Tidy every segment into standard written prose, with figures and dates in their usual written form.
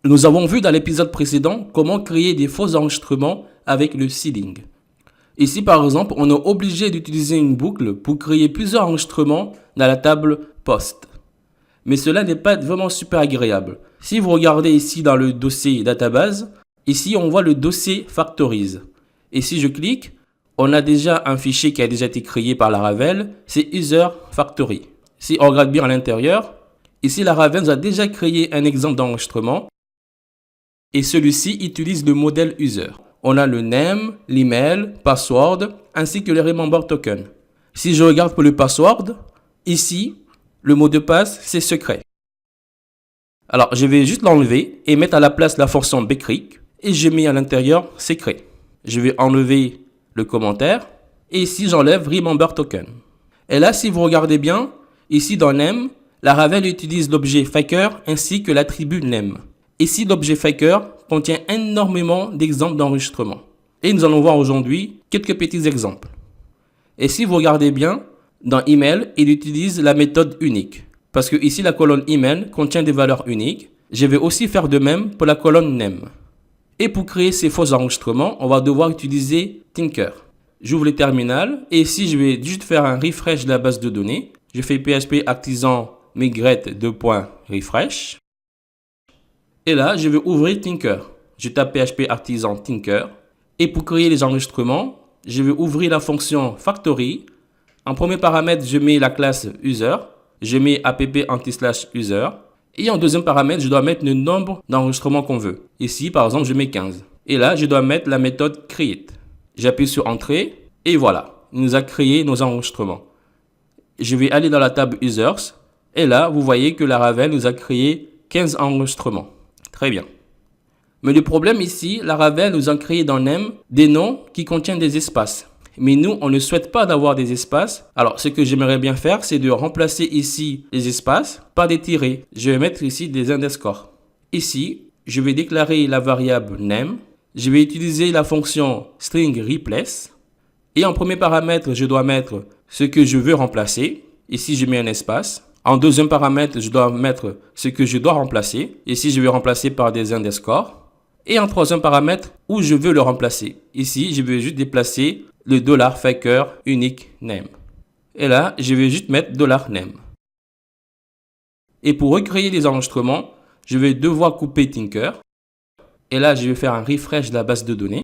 Nous avons vu dans l'épisode précédent comment créer des faux enregistrements avec le seeding. Ici, par exemple, on est obligé d'utiliser une boucle pour créer plusieurs enregistrements dans la table post. Mais cela n'est pas vraiment super agréable. Si vous regardez ici dans le dossier database, ici on voit le dossier factories. Et si je clique, on a déjà un fichier qui a déjà été créé par Laravel, c'est user factory. Si on regarde bien à l'intérieur, ici Laravel nous a déjà créé un exemple d'enregistrement et celui-ci utilise le modèle user. On a le name, l'email, password ainsi que les remember tokens. Si je regarde pour le password, ici le mot de passe c'est secret. Alors je vais juste l'enlever et mettre à la place la fonction bcrypt et je mets à l'intérieur secret. Je vais enlever le commentaire et ici j'enlève remember token. Et là si vous regardez bien, ici dans name, Laravel utilise l'objet faker ainsi que l'attribut name. Ici l'objet faker contient énormément d'exemples d'enregistrement. Et nous allons voir aujourd'hui quelques petits exemples. Et si vous regardez bien, dans email, il utilise la méthode unique. Parce que ici la colonne email contient des valeurs uniques. Je vais aussi faire de même pour la colonne name. Et pour créer ces faux enregistrements, on va devoir utiliser Tinker. J'ouvre le terminal et ici je vais juste faire un refresh de la base de données. Je fais php artisan migrate refresh. Et là, je vais ouvrir Tinker. Je tape php artisan Tinker. Et pour créer les enregistrements, je vais ouvrir la fonction factory. En premier paramètre, je mets la classe user. Je mets app /user. Et en deuxième paramètre, je dois mettre le nombre d'enregistrements qu'on veut. Ici, par exemple, je mets 15. Et là, je dois mettre la méthode create. J'appuie sur entrée. Et voilà, il nous a créé nos enregistrements. Je vais aller dans la table users. Et là, vous voyez que Laravel nous a créé 15 enregistrements. Très bien. Mais le problème ici, Laravel nous a créé dans name des noms qui contiennent des espaces. Mais nous, on ne souhaite pas d'avoir des espaces. Alors, ce que j'aimerais bien faire, c'est de remplacer ici les espaces par des tirets. Je vais mettre ici des underscores. Ici, je vais déclarer la variable name. Je vais utiliser la fonction string replace. Et en premier paramètre, je dois mettre ce que je veux remplacer. Ici, je mets un espace. En deuxième paramètre, je dois mettre ce que je dois remplacer. Ici, je vais remplacer par des underscores. Et en troisième paramètre, où je veux le remplacer. Ici, je vais juste déplacer le $faker unique name. Et là, je vais juste mettre $name. Et pour recréer les enregistrements, je vais devoir couper Tinker. Et là, je vais faire un refresh de la base de données.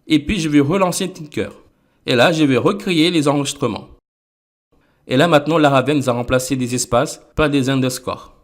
Et puis, je vais relancer Tinker. Et là, je vais recréer les enregistrements. Et là, maintenant, Laravel nous a remplacé des espaces par des underscores.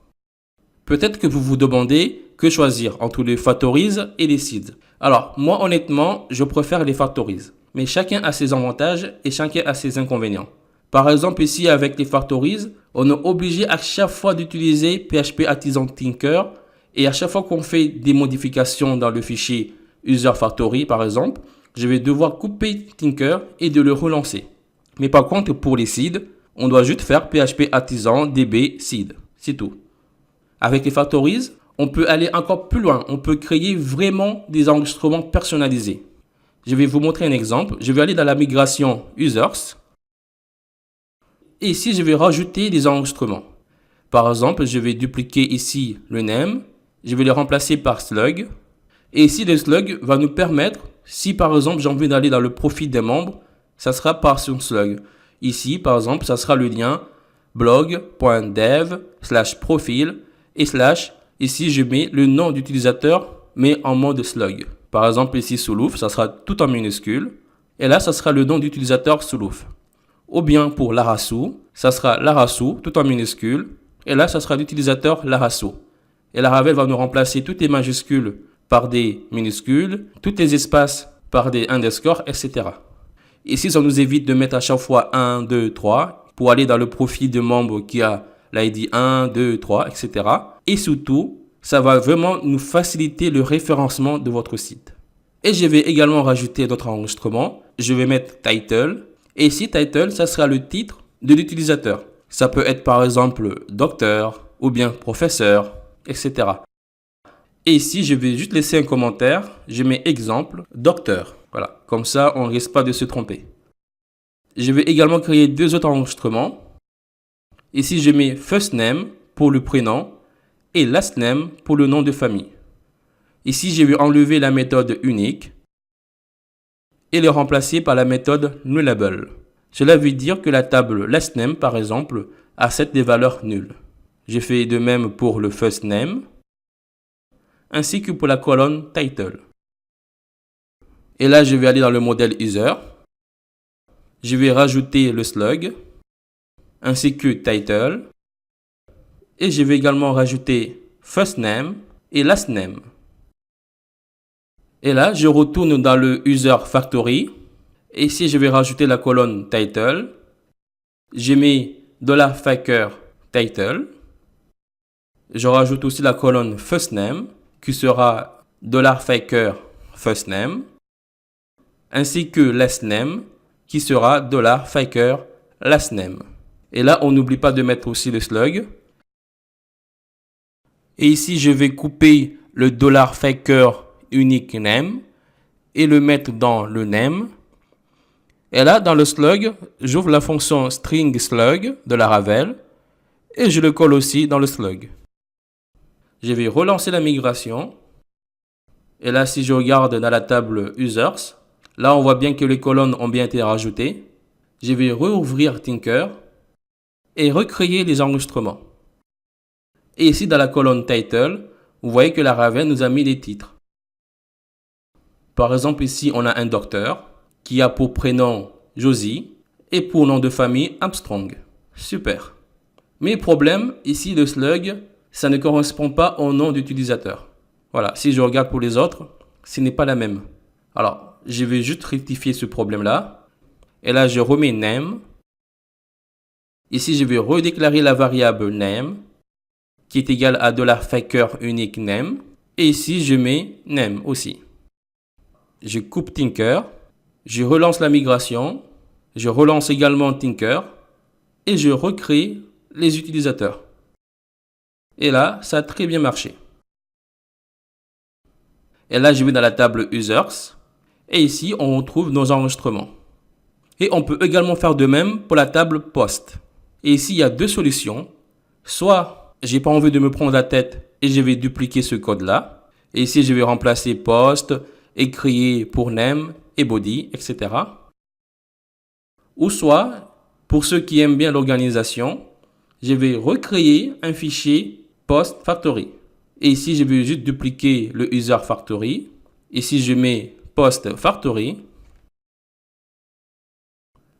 Peut-être que vous vous demandez que choisir entre les factories et les seeds. Alors, moi, honnêtement, je préfère les factories. Mais chacun a ses avantages et chacun a ses inconvénients. Par exemple, ici, avec les factories, on est obligé à chaque fois d'utiliser PHP Artisan Tinker. Et à chaque fois qu'on fait des modifications dans le fichier user factory, par exemple, je vais devoir couper Tinker et de le relancer. Mais par contre, pour les seeds, on doit juste faire PHP Artisan DB seed. C'est tout. Avec les factories, on peut aller encore plus loin. On peut créer vraiment des enregistrements personnalisés. Je vais vous montrer un exemple. Je vais aller dans la migration users. Et ici, je vais rajouter des enregistrements. Par exemple, je vais dupliquer ici le name. Je vais le remplacer par slug. Et ici, le slug va nous permettre, si par exemple, j'ai envie d'aller dans le profil des membres, ça sera par son slug. Ici, par exemple, ça sera le lien blog.dev/profil et / ici, je mets le nom d'utilisateur, mais en mode slug. Par exemple, ici, Soulouf, ça sera tout en minuscule. Et là, ça sera le nom d'utilisateur Soulouf. Ou bien pour Larasu, ça sera Larasu, tout en minuscule. Et là, ça sera l'utilisateur Larasu. Et Laravel va nous remplacer toutes les majuscules par des minuscules, tous les espaces par des underscores, etc. Ici, ça nous évite de mettre à chaque fois 1, 2, 3 pour aller dans le profil de membre qui a l'ID 1, 2, 3, etc. Et surtout, ça va vraiment nous faciliter le référencement de votre site. Et je vais également rajouter d'autres enregistrements. Je vais mettre title. Et ici, title, ça sera le titre de l'utilisateur. Ça peut être par exemple docteur ou bien professeur, etc. Et ici, je vais juste laisser un commentaire. Je mets exemple docteur. Voilà, comme ça, on ne risque pas de se tromper. Je vais également créer deux autres enregistrements. Ici, je mets first name pour le prénom et last name pour le nom de famille. Ici, je vais enlever la méthode unique et le remplacer par la méthode nullable. Cela veut dire que la table last name, par exemple, accepte des valeurs nulles. Je fais de même pour le first name, ainsi que pour la colonne title. Et là, je vais aller dans le modèle user. Je vais rajouter le slug, ainsi que title. Et je vais également rajouter first name et last name. Et là, je retourne dans le user factory. Et ici, je vais rajouter la colonne title. Je mets $faker title. Je rajoute aussi la colonne first name qui sera $faker first name. Ainsi que last name qui sera $faker last name. Et là, on n'oublie pas de mettre aussi le slug. Et ici, je vais couper le $faker unique name et le mettre dans le name. Et là, dans le slug, j'ouvre la fonction string slug de Laravel et je le colle aussi dans le slug. Je vais relancer la migration. Et là, si je regarde dans la table users, là, on voit bien que les colonnes ont bien été rajoutées. Je vais rouvrir Tinker et recréer les enregistrements. Et ici, dans la colonne title, vous voyez que Laravel nous a mis les titres. Par exemple, ici, on a un docteur qui a pour prénom Josie et pour nom de famille Armstrong. Super. Mais problème, ici, le slug, ça ne correspond pas au nom d'utilisateur. Voilà, si je regarde pour les autres, ce n'est pas la même. Alors, je vais juste rectifier ce problème-là. Et là, je remets name. Ici, je vais redéclarer la variable name qui est égale à $faker unique name. Et ici, je mets name aussi. Je coupe Tinker. Je relance la migration. Je relance également Tinker. Et je recrée les utilisateurs. Et là, ça a très bien marché. Et là, je vais dans la table users. Et ici, on retrouve nos enregistrements. Et on peut également faire de même pour la table post. Et ici, il y a deux solutions. Soit j'ai pas envie de me prendre la tête et je vais dupliquer ce code-là. Et ici, je vais remplacer post, écrire pour name et body, etc. Ou soit, pour ceux qui aiment bien l'organisation, je vais recréer un fichier post factory. Et ici, je vais juste dupliquer le user factory. Ici, je mets post factory.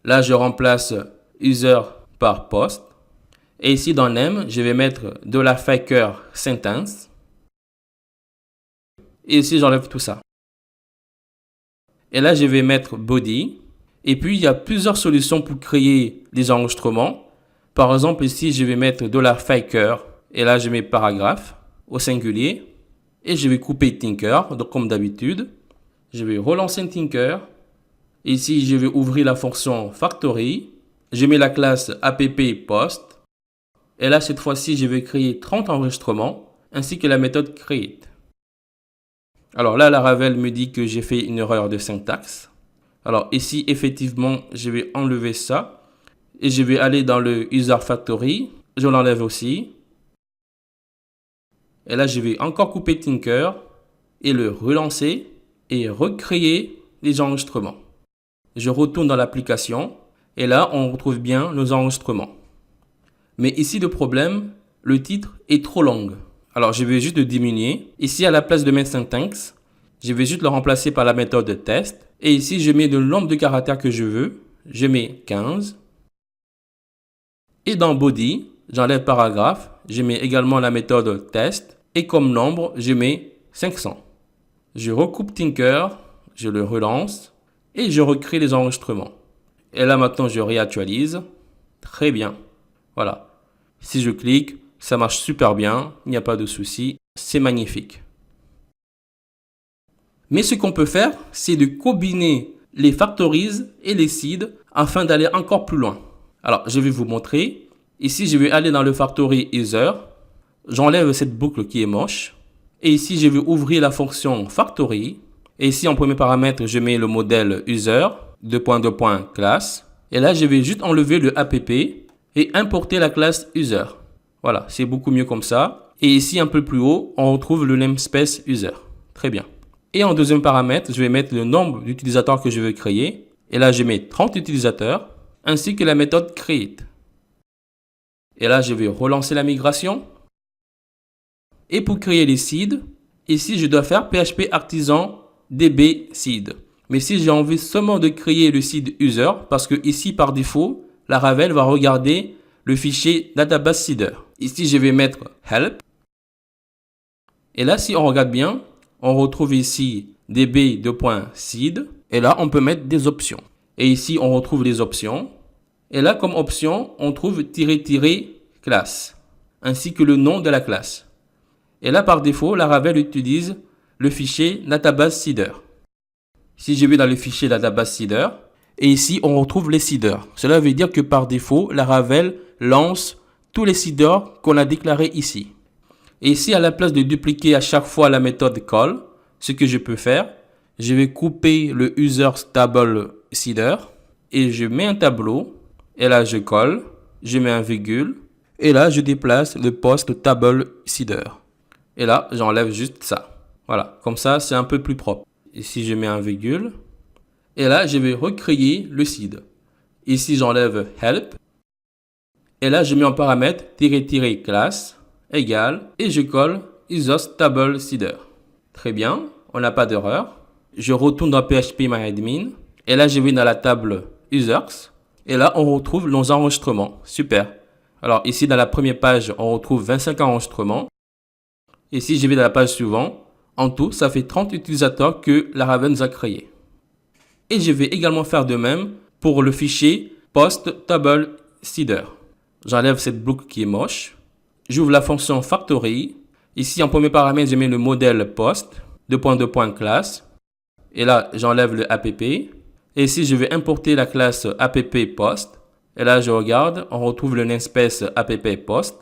Là, je remplace user par post. Et ici, dans name, je vais mettre $faker sentence. Et ici, j'enlève tout ça. Et là, je vais mettre body. Et puis, il y a plusieurs solutions pour créer des enregistrements. Par exemple, ici, je vais mettre $faker. Et là, je mets paragraphe au singulier. Et je vais couper Tinker, donc comme d'habitude. Je vais relancer Tinker. Ici, je vais ouvrir la fonction factory. Je mets la classe app-post. Et là, cette fois-ci, je vais créer 30 enregistrements, ainsi que la méthode create. Alors là, Laravel me dit que j'ai fait une erreur de syntaxe. Alors ici, effectivement, je vais enlever ça. Et je vais aller dans le user factory. Je l'enlève aussi. Et là, je vais encore couper Tinker et le relancer et recréer les enregistrements. Je retourne dans l'application et là, on retrouve bien nos enregistrements. Mais ici, le problème, le titre est trop long. Alors, je vais juste le diminuer. Ici, à la place de mettre syntaxe, je vais juste le remplacer par la méthode test. Et ici, je mets le nombre de caractères que je veux. Je mets 15. Et dans body, j'enlève paragraphe. Je mets également la méthode test. Et comme nombre, je mets 500. Je recoupe Tinker, je le relance et je recrée les enregistrements. Et là, maintenant, je réactualise. Très bien. Voilà. Si je clique, ça marche super bien, il n'y a pas de souci, c'est magnifique. Mais ce qu'on peut faire, c'est de combiner les factories et les seeds afin d'aller encore plus loin. Alors, je vais vous montrer. Ici, je vais aller dans le factory user. J'enlève cette boucle qui est moche. Et ici, je vais ouvrir la fonction factory. Et ici, en premier paramètre, je mets le modèle user, classe. Et là, je vais juste enlever le app et importer la classe user. Voilà, c'est beaucoup mieux comme ça. Et ici, un peu plus haut, on retrouve le namespace user. Très bien. Et en deuxième paramètre, je vais mettre le nombre d'utilisateurs que je veux créer. Et là, je mets 30 utilisateurs, ainsi que la méthode create. Et là, je vais relancer la migration. Et pour créer les seeds, ici, je dois faire PHP Artisan DB seed. Mais si j'ai envie seulement de créer le seed user, parce que ici, par défaut, Laravel va regarder le fichier database seeder. Ici, je vais mettre help. Et là, si on regarde bien, on retrouve ici db2.seed. Et là, on peut mettre des options. Et ici, on retrouve les options. Et là, comme option, on trouve -- classe, ainsi que le nom de la classe. Et là, par défaut, Laravel utilise le fichier database seeder. Si je vais dans le fichier database seeder, et ici, on retrouve les seeders. Cela veut dire que par défaut, Laravel lance tous les seeders qu'on a déclarés ici. Et ici, à la place de dupliquer à chaque fois la méthode call, ce que je peux faire, je vais couper le users table seeder et je mets un tableau. Et là, je colle, je mets un virgule. Et là, je déplace le post table seeder. Et là, j'enlève juste ça. Voilà, comme ça, c'est un peu plus propre. Ici, je mets un virgule. Et là, je vais recréer le seed. Ici, j'enlève help. Et là, je mets en paramètre -- classe égale. Et je colle users table seeder. Très bien, on n'a pas d'erreur. Je retourne dans phpMyAdmin. Et là, je vais dans la table users. Et là, on retrouve nos enregistrements. Super. Alors ici, dans la première page, on retrouve 25 enregistrements. Et si je vais dans la page suivante, en tout, ça fait 30 utilisateurs que Laravel nous a créés. Et je vais également faire de même pour le fichier post table seeder. J'enlève cette boucle qui est moche. J'ouvre la fonction factory. Ici, en premier paramètre, je mets le modèle post, _classe. Et là, j'enlève le app. Et ici, je vais importer la classe app post. Et là, je regarde, on retrouve le namespace app post.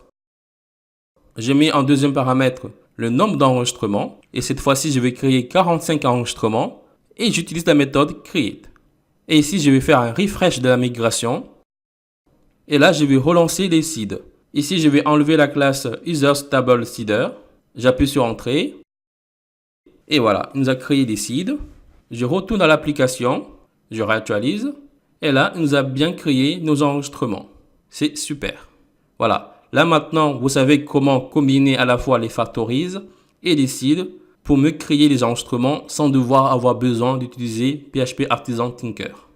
Je mets en deuxième paramètre le nombre d'enregistrements. Et cette fois-ci, je vais créer 45 enregistrements. Et j'utilise la méthode create. Et ici, je vais faire un refresh de la migration. Et là, je vais relancer les seeds. Ici, je vais enlever la classe users table seeder. J'appuie sur entrée. Et voilà, il nous a créé des seeds. Je retourne à l'application. Je réactualise. Et là, il nous a bien créé nos enregistrements. C'est super. Voilà. Là maintenant, vous savez comment combiner à la fois les factories et les seeds pour me créer les enregistrements sans devoir avoir besoin d'utiliser PHP Artisan Tinker.